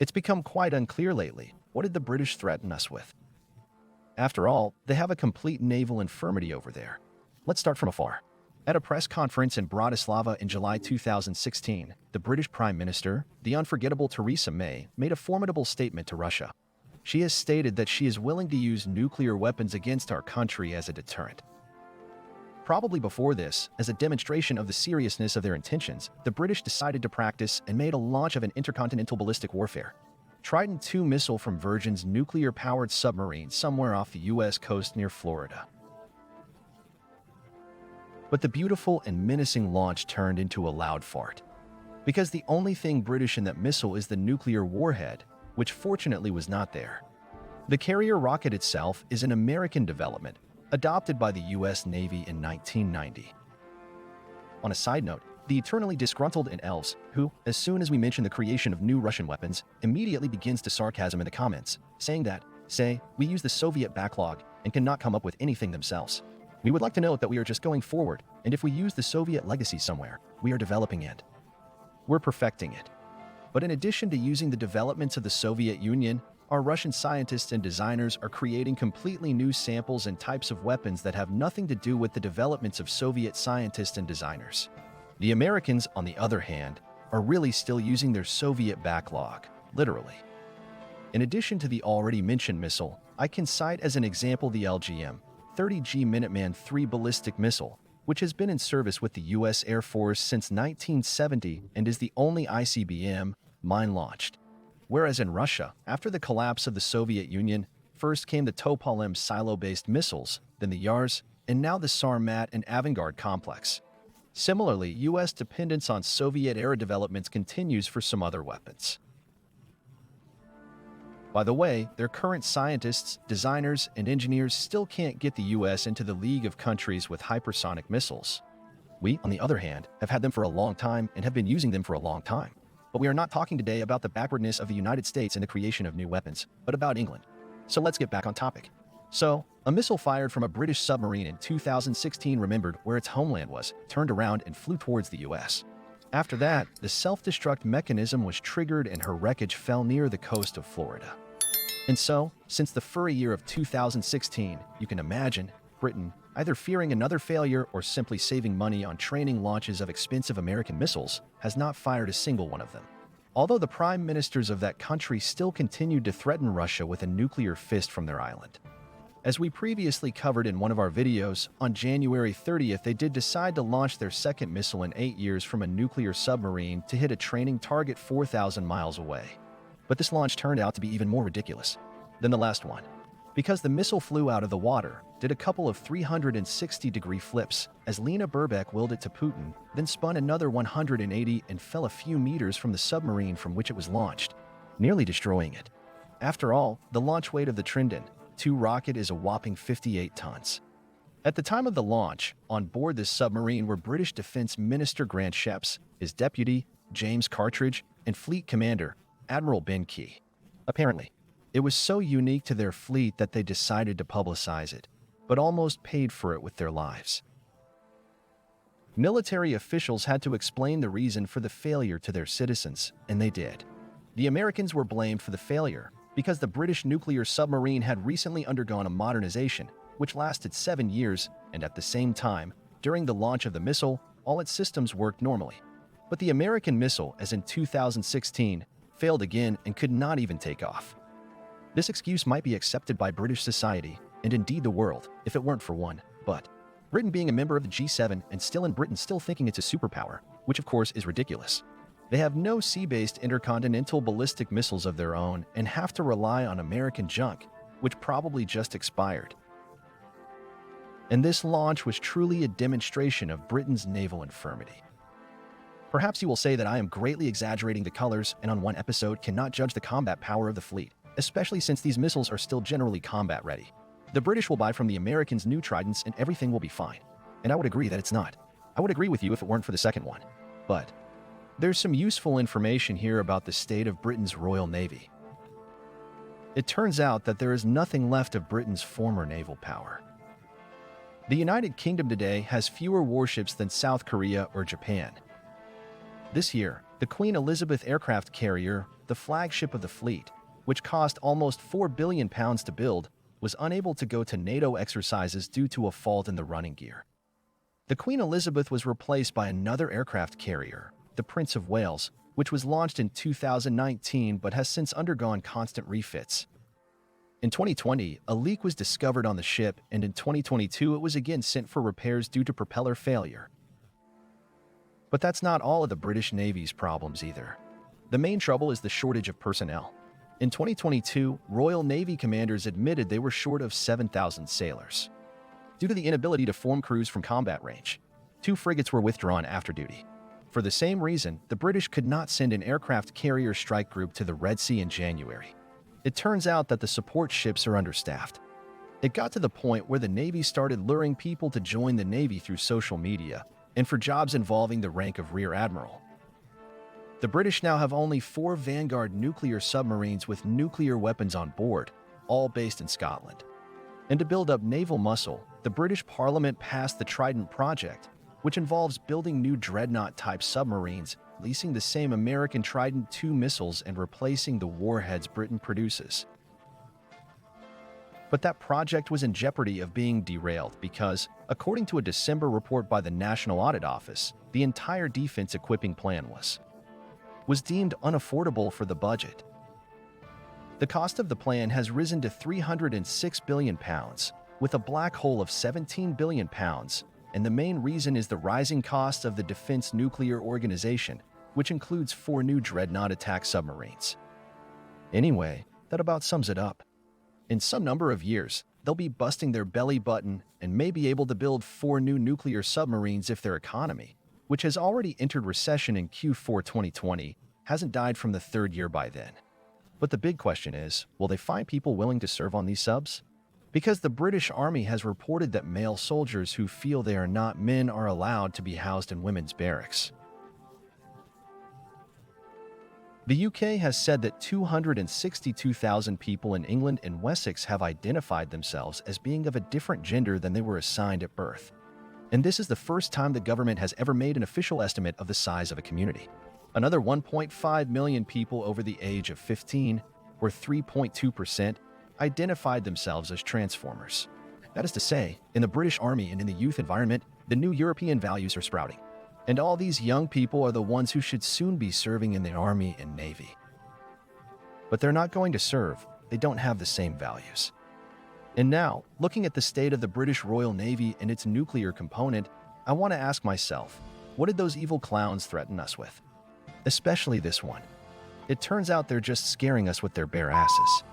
It's become quite unclear lately. What did the British threaten us with? After all, they have a complete naval infirmity over there. Let's start from afar. At a press conference in Bratislava in July 2016, the British Prime Minister, the unforgettable Theresa May, made a formidable statement to Russia. She has stated that she is willing to use nuclear weapons against our country as a deterrent. Probably before this, as a demonstration of the seriousness of their intentions, the British decided to practice and made a launch of an intercontinental ballistic warfare. Trident II missile from Virgin's nuclear-powered submarine somewhere off the U.S. coast near Florida. But the beautiful and menacing launch turned into a loud fart. Because the only thing British in that missile is the nuclear warhead, which fortunately was not there. The carrier rocket itself is an American development, adopted by the U.S. Navy in 1990. On a side note, the eternally disgruntled in elves, who, as soon as we mention the creation of new Russian weapons, immediately begins to sarcasm in the comments, saying that, we use the Soviet backlog and cannot come up with anything themselves. We would like to note that we are just going forward, and if we use the Soviet legacy somewhere, we are developing it. We're perfecting it. But in addition to using the developments of the Soviet Union, our Russian scientists and designers are creating completely new samples and types of weapons that have nothing to do with the developments of Soviet scientists and designers. The Americans, on the other hand, are really still using their Soviet backlog, literally. In addition to the already mentioned missile, I can cite as an example the LGM-30G Minuteman III ballistic missile, which has been in service with the U.S. Air Force since 1970 and is the only ICBM mine-launched. Whereas in Russia, after the collapse of the Soviet Union, first came the Topol-M silo-based missiles, then the Yars, and now the Sarmat and Avangard complex. Similarly, U.S. dependence on Soviet-era developments continues for some other weapons. By the way, their current scientists, designers, and engineers still can't get the U.S. into the league of countries with hypersonic missiles. We, on the other hand, have had them for a long time and have been using them for a long time. But we are not talking today about the backwardness of the United States in the creation of new weapons, but about England. So let's get back on topic. So, a missile fired from a British submarine in 2016 remembered where its homeland was, turned around and flew towards the U.S. After that, the self-destruct mechanism was triggered and her wreckage fell near the coast of Florida. And so, since the furry year of 2016, you can imagine Britain either fearing another failure or simply saving money on training launches of expensive American missiles, has not fired a single one of them. Although the prime ministers of that country still continued to threaten Russia with a nuclear fist from their island. As we previously covered in one of our videos, on January 30th they did decide to launch their second missile in 8 years from a nuclear submarine to hit a training target 4,000 miles away. But this launch turned out to be even more ridiculous than the last one. Because the missile flew out of the water, did a couple of 360-degree flips, as Lena Burbeck willed it to Putin, then spun another 180 and fell a few meters from the submarine from which it was launched, nearly destroying it. After all, the launch weight of the Trident II rocket is a whopping 58 tons. At the time of the launch, on board this submarine were British Defence Minister Grant Shapps, his deputy, James Cartridge, and Fleet Commander, Admiral Ben Key. Apparently, it was so unique to their fleet that they decided to publicize it, but almost paid for it with their lives. Military officials had to explain the reason for the failure to their citizens, and they did. The Americans were blamed for the failure because the British nuclear submarine had recently undergone a modernization, which lasted 7 years, and at the same time, during the launch of the missile, all its systems worked normally. But the American missile, as in 2016, failed again and could not even take off. This excuse might be accepted by British society, and indeed the world, if it weren't for one, but Britain being a member of the G7 and still in Britain still thinking it's a superpower, which of course is ridiculous. They have no sea-based intercontinental ballistic missiles of their own and have to rely on American junk, which probably just expired. And this launch was truly a demonstration of Britain's naval infirmity. Perhaps you will say that I am greatly exaggerating the colors and on one episode cannot judge the combat power of the fleet, especially since these missiles are still generally combat ready. The British will buy from the Americans new Tridents and everything will be fine. And I would agree that it's not. I would agree with you if it weren't for the second one. But there's some useful information here about the state of Britain's Royal Navy. It turns out that there is nothing left of Britain's former naval power. The United Kingdom today has fewer warships than South Korea or Japan. This year, the Queen Elizabeth aircraft carrier, the flagship of the fleet, which cost almost £4 billion to build, was unable to go to NATO exercises due to a fault in the running gear. The Queen Elizabeth was replaced by another aircraft carrier, the Prince of Wales, which was launched in 2019 but has since undergone constant refits. In 2020, a leak was discovered on the ship, and in 2022 it was again sent for repairs due to propeller failure. But that's not all of the British Navy's problems either. The main trouble is the shortage of personnel. In 2022, Royal Navy commanders admitted they were short of 7,000 sailors. Due to the inability to form crews from combat range, 2 frigates were withdrawn after duty. For the same reason, the British could not send an aircraft carrier strike group to the Red Sea in January. It turns out that the support ships are understaffed. It got to the point where the Navy started luring people to join the Navy through social media and for jobs involving the rank of Rear Admiral. The British now have only 4 Vanguard nuclear submarines with nuclear weapons on board, all based in Scotland. And to build up naval muscle, the British Parliament passed the Trident project, which involves building new dreadnought-type submarines, leasing the same American Trident II missiles and replacing the warheads Britain produces. But that project was in jeopardy of being derailed because, according to a December report by the National Audit Office, the entire defense equipping plan was deemed unaffordable for the budget. The cost of the plan has risen to £306 billion, with a black hole of £17 billion, and the main reason is the rising cost of the Defense Nuclear Organization, which includes 4 new dreadnought attack submarines. Anyway, that about sums it up. In some number of years, they'll be busting their belly button and may be able to build 4 new nuclear submarines if their economy, which has already entered recession in Q4 2020, hasn't died from the 3rd year by then. But the big question is, will they find people willing to serve on these subs? Because the British Army has reported that male soldiers who feel they are not men are allowed to be housed in women's barracks. The UK has said that 262,000 people in England and Wessex have identified themselves as being of a different gender than they were assigned at birth. And this is the first time the government has ever made an official estimate of the size of a community. Another 1.5 million people over the age of 15, or 3.2%, identified themselves as transformers. That is to say, in the British Army and in the youth environment, the new European values are sprouting. And all these young people are the ones who should soon be serving in the Army and Navy. But they're not going to serve. They don't have the same values. And now, looking at the state of the British Royal Navy and its nuclear component, I want to ask myself, what did those evil clowns threaten us with? Especially this one. It turns out they're just scaring us with their bare asses.